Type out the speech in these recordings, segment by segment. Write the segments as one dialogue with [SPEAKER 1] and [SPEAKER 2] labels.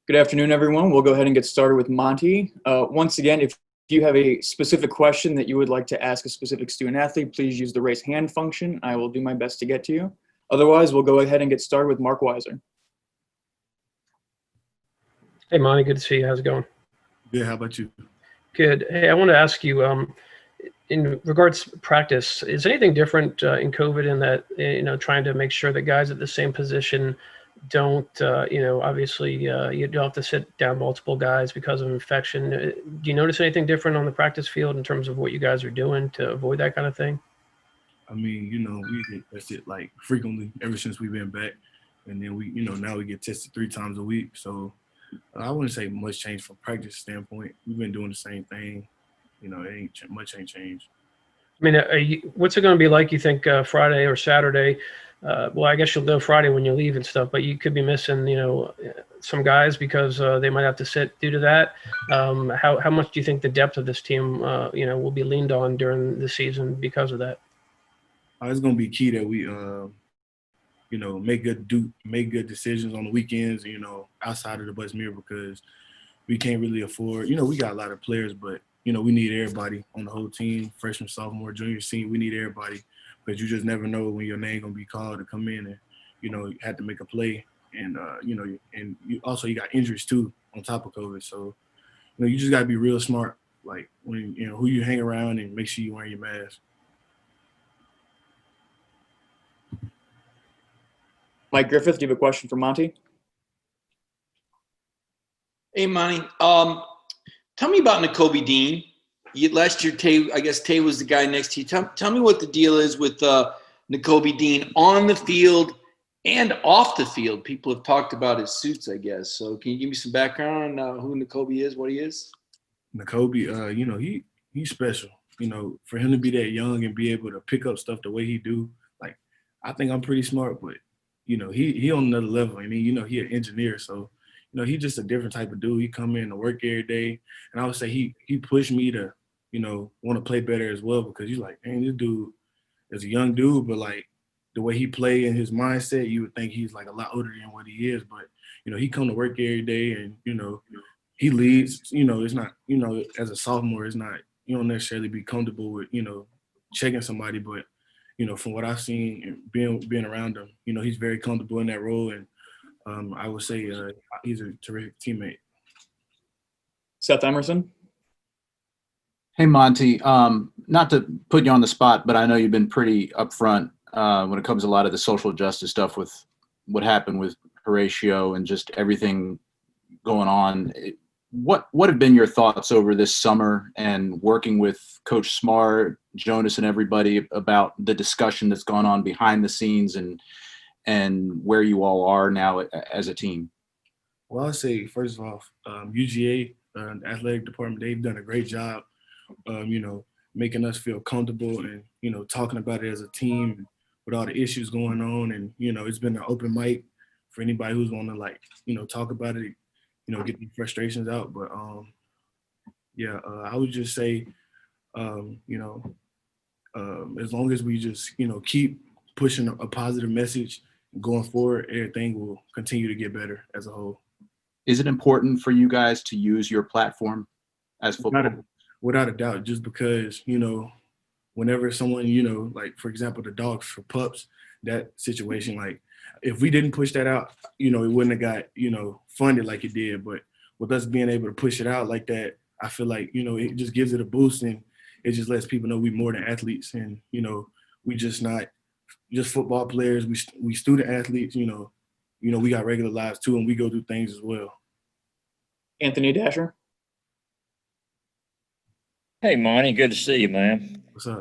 [SPEAKER 1] Good afternoon, everyone. We'll go ahead and get started with Monty. Once again, if you have a specific question that you would like to ask a specific student athlete, please use the raise hand function. I will do my best to get to you. Otherwise, we'll go ahead and get started with Mark Weiser.
[SPEAKER 2] Hey, Monty, good to see you. How's it going?
[SPEAKER 3] Good. How about you?
[SPEAKER 2] Good. Hey, I want to ask you, in regards to practice, is anything different in COVID in that, trying to make sure that guys at the same position don't, obviously you don't have to sit down multiple guys because of infection. Do you notice anything different on the practice field in terms of what you guys are doing to avoid that kind of thing?
[SPEAKER 3] I mean, we get tested like frequently ever since we've been back. And then now we get tested 3 times a week. So I wouldn't say much change from practice standpoint. We've been doing the same thing. Much ain't changed.
[SPEAKER 2] I mean, what's it going to be like, you think, Friday or Saturday? Well, I guess you'll know Friday when you leave and stuff, but you could be missing, some guys because they might have to sit due to that. How much do you think the depth of this team, will be leaned on during the season because of that?
[SPEAKER 3] It's going to be key that we, make good decisions on the weekends, outside of the bus mirror, because we can't really afford, we got a lot of players, but, we need everybody on the whole team, freshman, sophomore, junior, senior. We need everybody because you just never know when your name going to be called to come in and, you have to make a play. And, and you got injuries too on top of COVID. So, you just got to be real smart, like when, who you hang around, and make sure you wear your mask.
[SPEAKER 1] Mike Griffith, do you have a question for Monty?
[SPEAKER 4] Hey, Monty. Tell me about Nakobe Dean. Last year, Tay was the guy next to you. Tell me what the deal is with Nakobe Dean on the field and off the field. People have talked about his suits, I guess. So can you give me some background on who Nakobe is, what he is?
[SPEAKER 3] Nakobe, he's special. For him to be that young and be able to pick up stuff the way he do, like, I think I'm pretty smart, but he on another level. I mean, he an engineer, so he's just a different type of dude. He come in to work every day, and I would say he pushed me to want to play better as well, because he's like, man, this dude is a young dude, but like the way he play and his mindset, you would think he's like a lot older than what he is. But he come to work every day, and he leads. It's not as a sophomore, it's not, you don't necessarily be comfortable with checking somebody, but from what I've seen and being around him, he's very comfortable in that role, and I would say he's a terrific teammate.
[SPEAKER 1] Seth Emerson.
[SPEAKER 5] Hey, Monty, not to put you on the spot, but I know you've been pretty upfront when it comes to a lot of the social justice stuff with what happened with Horatio and just everything going on. What have been your thoughts over this summer and working with Coach Smart, Jonas, and everybody about the discussion that's gone on behind the scenes and where you all are now as a team?
[SPEAKER 3] Well, I'll say, first of all, UGA, the athletic department, they've done a great job, making us feel comfortable and, talking about it as a team with all the issues going on. And, it's been an open mic for anybody who's want to, talk about it, get the frustrations out. But, I would just say, as long as we just, keep pushing a positive message going forward, everything will continue to get better as a whole.
[SPEAKER 5] Is it important for you guys to use your platform as football?
[SPEAKER 3] Without a doubt, just because, whenever someone, like, for example, the Dogs for Pups, that situation, like, if we didn't push that out, it wouldn't have got, funded like it did. But with us being able to push it out like that, I feel like, it just gives it a boost, and it just lets people know we more than athletes, and, we just not just football players. We student athletes, we got regular lives too, and we go through things as well.
[SPEAKER 1] Anthony Dasher.
[SPEAKER 6] Hey, Monty, good to see you, man.
[SPEAKER 3] What's up?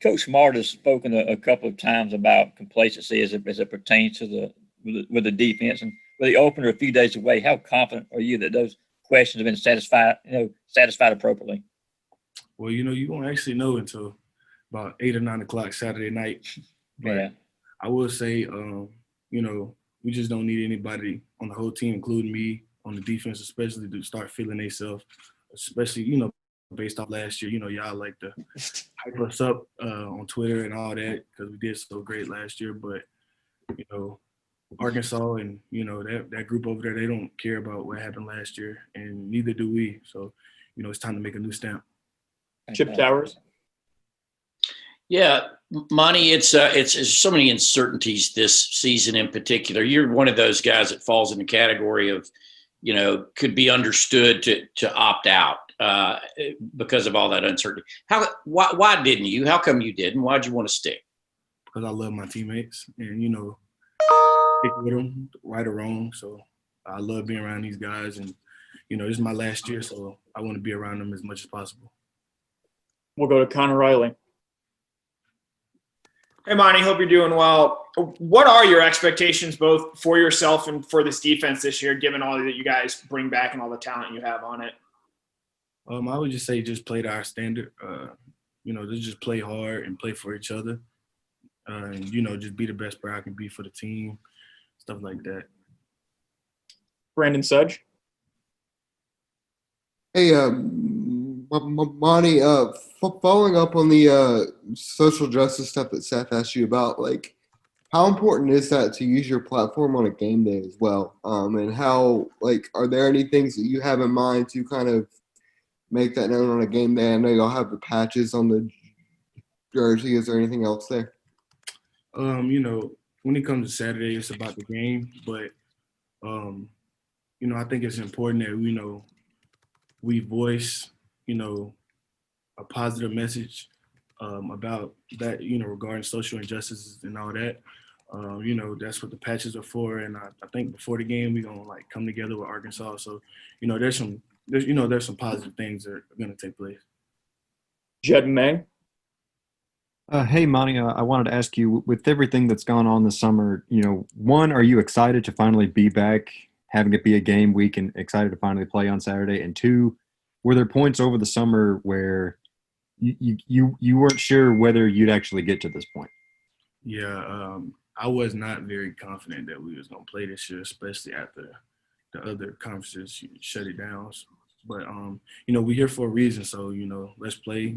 [SPEAKER 6] Coach Smart has spoken a couple of times about complacency as it pertains to with the defense, and with the opener a few days away, how confident are you that those questions have been satisfied appropriately?
[SPEAKER 3] Well, you won't actually know until about 8 or 9 o'clock Saturday night. But
[SPEAKER 6] Yeah.
[SPEAKER 3] I will say, we just don't need anybody on the whole team, including me, on the defense especially, to start feeling themselves, especially, based off last year. Y'all like to hype us up on Twitter and all that because we did so great last year. But, Arkansas and, that group over there, they don't care about what happened last year, and neither do we. So, it's time to make a new stamp.
[SPEAKER 1] Chip Towers.
[SPEAKER 7] Yeah, Monty, it's so many uncertainties this season in particular. You're one of those guys that falls in the category of, could be understood to opt out because of all that uncertainty. Why didn't you? How come you didn't? Why'd you want to stick?
[SPEAKER 3] Because I love my teammates and, stick with them, right or wrong. So I love being around these guys, and, this is my last year, so I want to be around them as much as possible.
[SPEAKER 1] We'll go to Connor Riley.
[SPEAKER 8] Hey, Monty, hope you're doing well. What are your expectations both for yourself and for this defense this year, given all that you guys bring back and all the talent you have on it?
[SPEAKER 3] I would just say just play to our standard. Just play hard and play for each other. And, just be the best player I can be for the team, stuff like that.
[SPEAKER 1] Brandon Sudge.
[SPEAKER 9] Hey, Monty, following up on the social justice stuff that Seth asked you about, like, how important is that to use your platform on a game day as well? And how, like, are there any things that you have in mind to kind of make that known on a game day? I know y'all have the patches on the jersey. Is there anything else there?
[SPEAKER 3] When it comes to Saturday, it's about the game, but I think it's important that we voice a positive message about that, regarding social injustices and all that. That's what the patches are for. And I think before the game, we're gonna come together with Arkansas. So, there's some positive things that are gonna take place.
[SPEAKER 1] Jed May.
[SPEAKER 10] Hey, Monty, I wanted to ask you, with everything that's gone on this summer, one, are you excited to finally be back, having it be a game week and excited to finally play on Saturday? And two, were there points over the summer where you weren't sure whether you'd actually get to this point?
[SPEAKER 3] Yeah, I was not very confident that we was going to play this year, especially after the other conferences shut it down. But, we're here for a reason. So, let's play,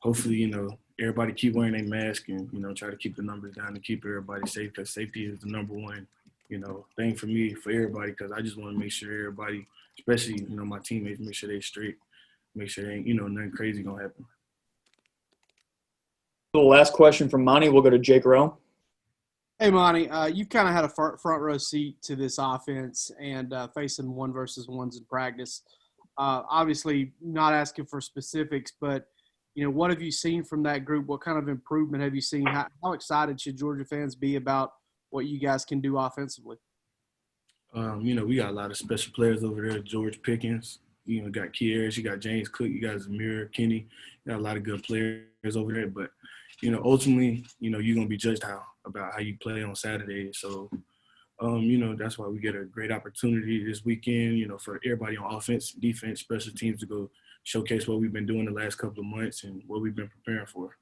[SPEAKER 3] hopefully, everybody keep wearing their mask and, try to keep the numbers down and keep everybody safe, because safety is the number one, thing for me, for everybody, because I just want to make sure everybody, especially, my teammates, make sure they're straight, make sure they ain't, nothing crazy going to happen.
[SPEAKER 1] The last question from Monty. We'll go to Jake Rowe.
[SPEAKER 11] Hey, Monty, you've kind of had a front row seat to this offense and facing 1-versus-1s in practice. Obviously, not asking for specifics, but, what have you seen from that group? What kind of improvement have you seen? How excited should Georgia fans be about what you guys can do offensively?
[SPEAKER 3] We got a lot of special players over there. George Pickens, you got Kieras, you got James Cook, you got Zamir, Kenny. You got a lot of good players over there. But, ultimately, you're going to be judged about how you play on Saturday. So, that's why we get a great opportunity this weekend, for everybody on offense, defense, special teams to go showcase what we've been doing the last couple of months and what we've been preparing for.